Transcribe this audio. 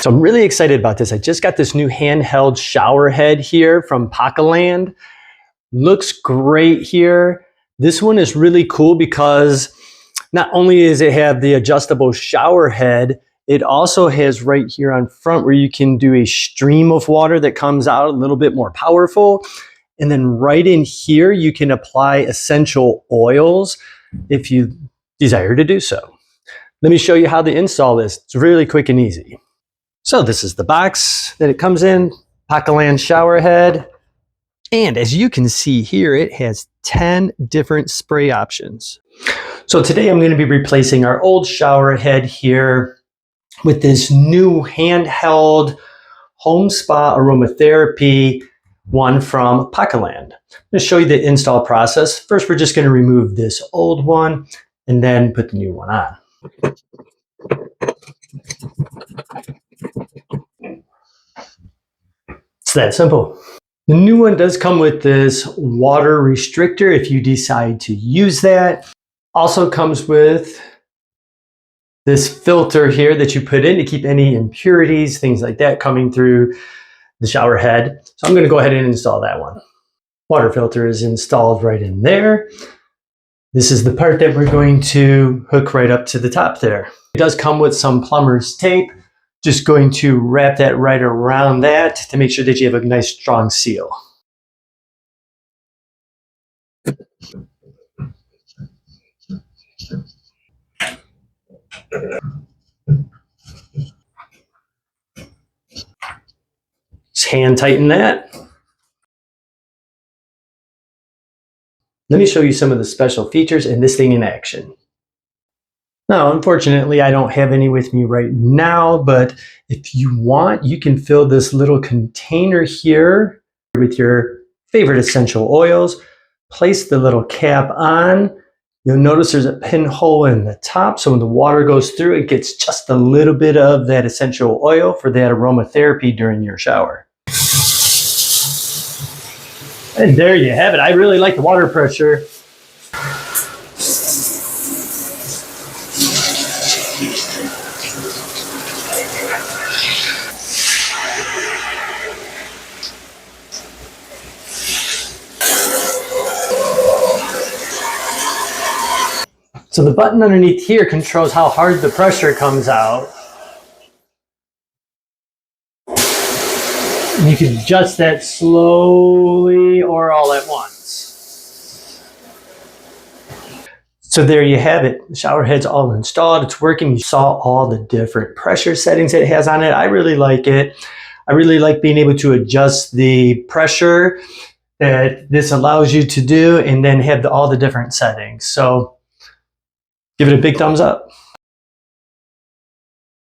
So I'm really excited about this. I just got this new handheld shower head here from Pakaland. Looks great here. This one is really cool because not only does it have the adjustable shower head, it also has right here on front where you can do a stream of water that comes out a little bit more powerful. And then right in here, you can apply essential oils if you desire to do so. Let me show you how to install this. It's really quick and easy. So this is the box that it comes in, Pakaland shower head. And as you can see here, it has 10 different spray options. So today I'm going to be replacing our old shower head here with this new handheld home spa aromatherapy one from Pakaland. I'm going to show you the install process. First, we're just going to remove this old one and then put the new one on. It's that simple. The new one does come with this water restrictor if you decide to use that. Also comes with this filter here that you put in to keep any impurities, things like that coming through the shower head. So I'm going to go ahead and install that one. Water filter is installed right in there. This is the part that we're going to hook right up to the top there. It does come with some plumber's tape. Just going to wrap that right around that to make sure that you have a nice strong seal. Just hand tighten that. Let me show you some of the special features and this thing in action. Now, unfortunately, I don't have any with me right now, but if you want, you can fill this little container here with your favorite essential oils. Place the little cap on. You'll notice there's a pinhole in the top, so when the water goes through, it gets just a little bit of that essential oil for that aromatherapy during your shower. And there you have it. I really like the water pressure. So the button underneath here controls how hard the pressure comes out. And you can adjust that slowly or all at once. So there you have it. The shower head's all installed. It's working. You saw all the different pressure settings it has on it. I really like it. I really like being able to adjust the pressure that this allows you to do and then have all the different settings. So give it a big thumbs up.